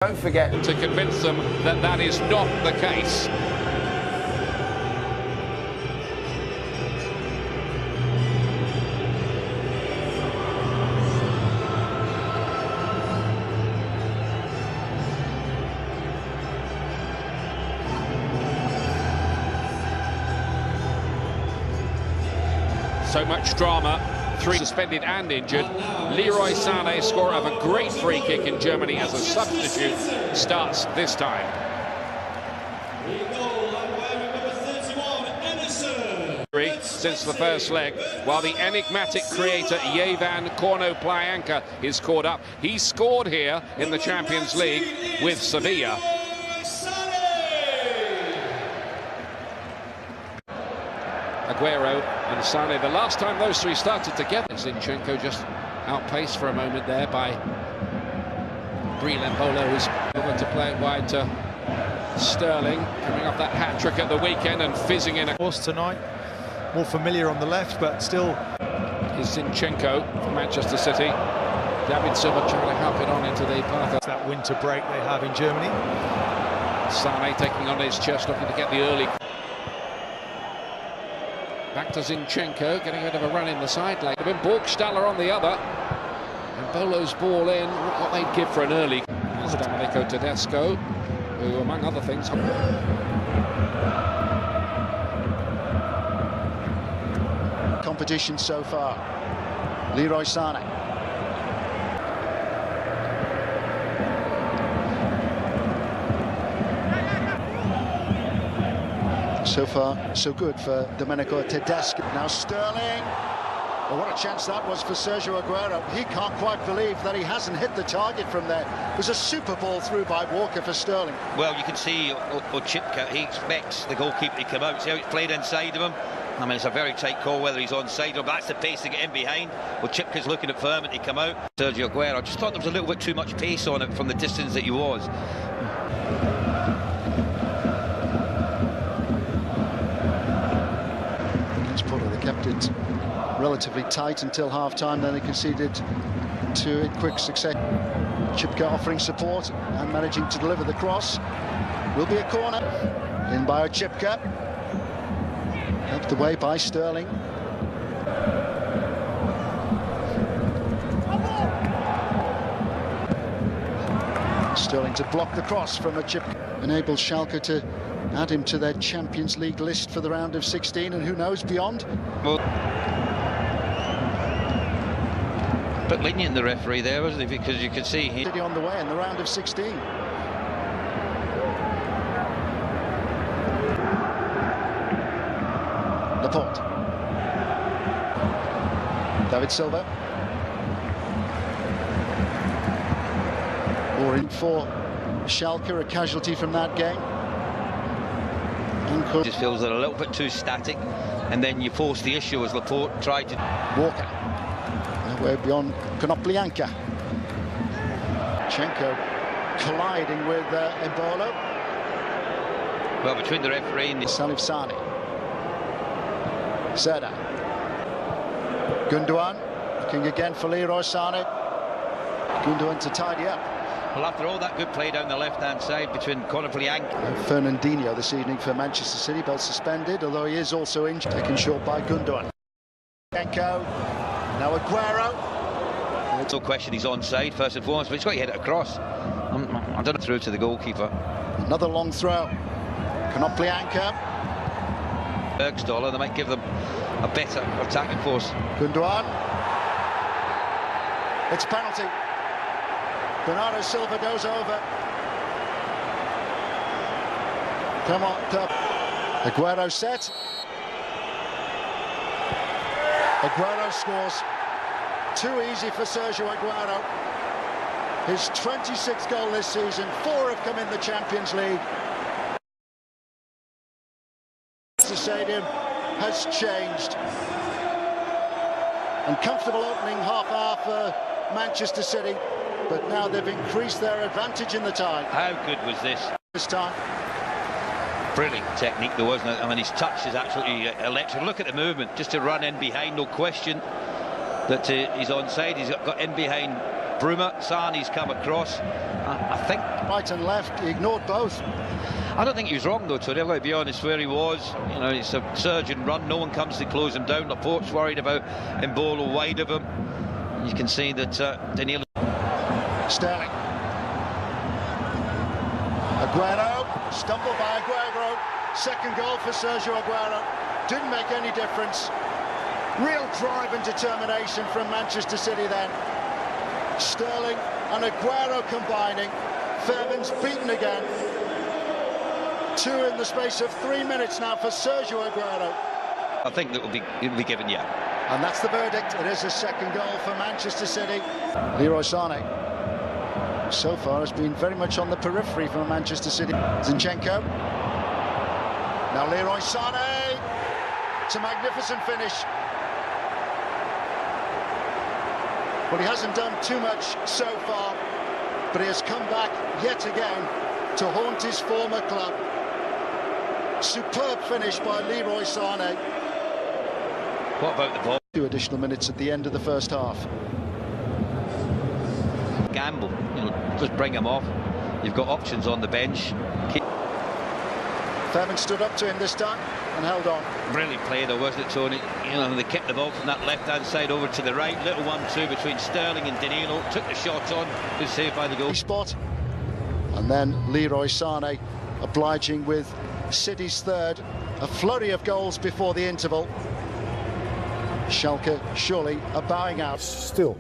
Don't forget to convince them that that is not the case. So much drama. 3 suspended and injured. Leroy Sané, scorer of a great free kick in Germany as a substitute, starts this time. Since the first leg, while the enigmatic creator Yevan Korno-Plyanka is caught up. He scored here in the Champions League with Sevilla. Aguero and Sané. The last time those three started together, Zinchenko just outpaced for a moment there by Embolo, who's going to play it wide to Sterling, coming off that hat-trick at the weekend and fizzing in. Of course tonight, more familiar on the left, but still is Zinchenko for Manchester City. David Silva trying to help it on into the path. It's that winter break they have in Germany. Sané taking on his chest, looking to get the early. Back to Zinchenko, getting a bit of a run in the side lane. Borgstaller on the other. And Bolo's ball in. Look what they'd give for an early. Here's Domenico Tedesco, who, among other things... Competition so far. Leroy Sané. So far, so good for Domenico Tedesco. Now Sterling. Well, what a chance that was for Sergio Aguero. He can't quite believe that he hasn't hit the target from there. It was a super ball through by Walker for Sterling. Well, you can see Chipka, he expects the goalkeeper to come out. See how it's played inside of him? I mean, it's a very tight call whether he's onside or, but that's the pace to get in behind. Well, Chipka's looking at Furman to come out. Sergio Aguero, I just thought there was a little bit too much pace on it from the distance that he was. They kept it relatively tight until half-time, then they conceded two in quick succession. Chipka offering support and managing to deliver the cross. Will be a corner. In by Chipka. Helped away by Sterling. Sterling to block the cross from a Chipka. Enables Schalke to add him to their Champions League list for the round of 16, and who knows beyond. Well, but lenient the referee there, wasn't he? Because you could see he on the way in the round of 16. Laporte. David Silva. Or in for Schalke, a casualty from that game. Just feels that a little bit too static, and then you force the issue as Laporte tried to. Walker. Way beyond Konoplyanka. Chenko colliding with Embolo. Well, between the referee and the Salif Sane. Seda. Gundogan looking again for Leroy Sané. Gundogan to tidy up. Well, after all that good play down the left-hand side between Konoplyanka and Fernandinho this evening for Manchester City, both suspended, although he is also injured. Taken short by Gundogan. Chenko. Now Aguero. There's no question he's onside first and foremost, but he's got to hit it across. I don't know, through to the goalkeeper. Another long throw. Konoplyanka. Bergstaller, they might give them a better attacking force. Gundogan. It's penalty. Bernardo Silva goes over. Come on, Aguero set. Aguero scores. Too easy for Sergio Aguero. His 26th goal this season. 4 have come in the Champions League. The stadium has changed. Uncomfortable opening half-hour for Manchester City, but now they've increased their advantage in the tie. How good was this? This time. Brilliant technique though, wasn't it? I mean, his touch is absolutely electric. Look at the movement, just to run in behind, no question that he's onside. He's got in behind Bruma, Sarni's come across. I think right and left, he ignored both. I don't think he was wrong though, Tony. I've got to be honest where he was. You know, it's a surge and run. No one comes to close him down. Laporte's worried about Mbolo wide of him. You can see that Danilo. Sterling. Aguero, stumbled by Aguero. Second goal for Sergio Aguero. Didn't make any difference. Real drive and determination from Manchester City then. Sterling and Aguero combining. Fairman's beaten again. 2 in the space of 3 minutes now for Sergio Aguero. I think that it'll be given, yeah. And that's the verdict. It is a second goal for Manchester City. Leroy Sané, so far, has been very much on the periphery for Manchester City. Zinchenko. Now Leroy Sané. It's a magnificent finish. Well, he hasn't done too much so far, but he has come back yet again to haunt his former club. Superb finish by Leroy Sané. What about the ball? 2 additional minutes at the end of the first half. Gamble, you know, just bring him off. You've got options on the bench. Fairman stood up to him this time and held on. Brilliant play though, wasn't it, Tony? You know, they kept the ball from that left-hand side over to the right. Little 1-2 between Sterling and Danilo. Took the shot on. Good save by the goal. Spot. And then Leroy Sané obliging with City's third. A flurry of goals before the interval. Schalke surely are bowing out. Still,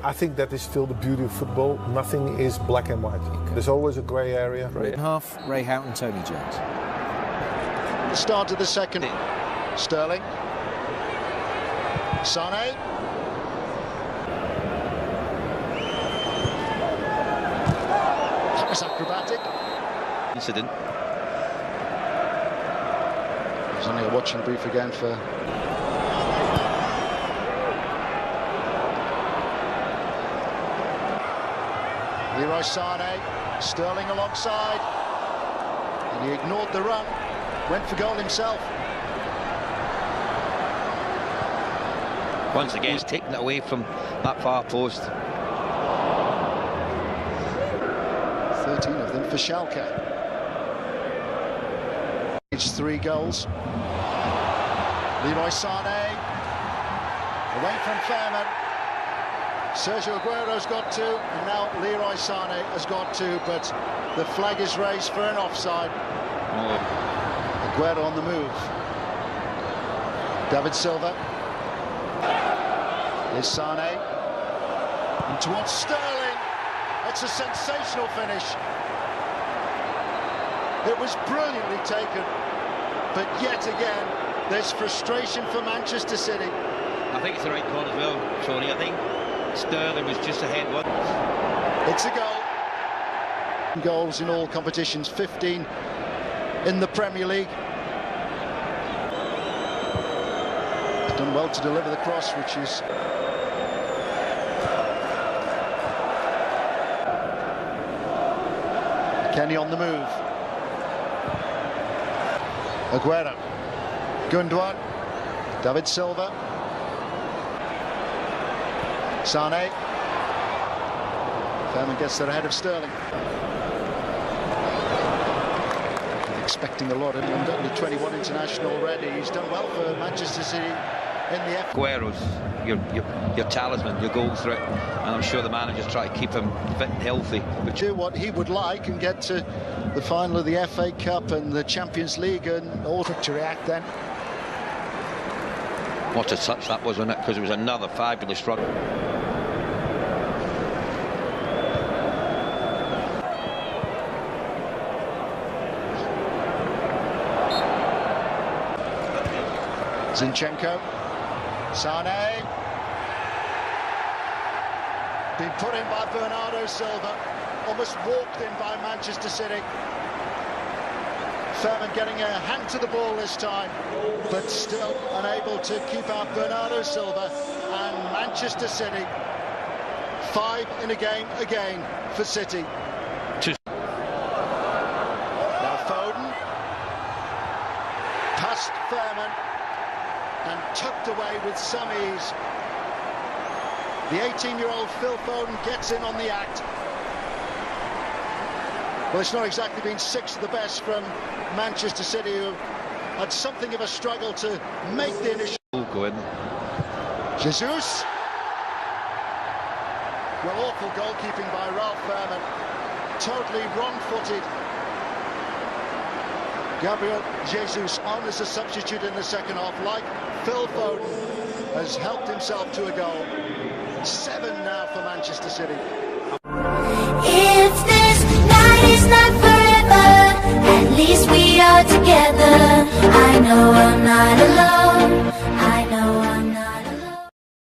I think that is still the beauty of football. Nothing is black and white. There's always a grey area. Half, Ray Houghton, Tony Jones. The start of the second. Sterling. Sané. That was acrobatic. Incident. There's only a watching brief again for Leroy Sané. Sterling alongside, and he ignored the run, went for goal himself. Once again, he's taken it away from that far post. 13 of them for Schalke. It's 3 goals. Leroy Sané away from Fairman. Sergio Aguero's got 2, and now Leroy Sané has got 2, but the flag is raised for an offside. Aguero on the move. David Silva. Here's Sané. And towards Sterling. It's a sensational finish. It was brilliantly taken, but yet again, there's frustration for Manchester City. I think it's the right call as well, Tony. I think Sterling was just ahead one. It's a goal. Goals in all competitions, 15 in the Premier League. He's done well to deliver the cross, which is Kenny on the move. Aguero. Gundogan. David Silva. Sané. Fairman gets there ahead of Sterling. Expecting a lot of him, under 21 international already. He's done well for Manchester City in the FA. Aguero's your talisman, your goal threat, and I'm sure the managers try to keep him fit and healthy. But do what he would like and get to the final of the FA Cup and the Champions League, and all to react then. What a touch that was, wasn't it? Because it was another fabulous run. Zinchenko. Sané. Been put in by Bernardo Silva. Almost walked in by Manchester City. Fairman getting a hand to the ball this time, but still unable to keep out Bernardo Silva. And Manchester City, 5 in a game again for City. Now Foden. Past Fairman. And tucked away with some ease. The 18-year-old Phil Foden gets in on the act. Well, it's not exactly been six of the best from Manchester City, who had something of a struggle to make the initial... Go in. Jesus. Well, awful goalkeeping by Ralph Behrman. Totally wrong-footed. Gabriel Jesus on as a substitute in the second half, like Phil Foden, has helped himself to a goal. 7 now for Manchester City. If this night is not forever, at least we are together. I know I'm not alone.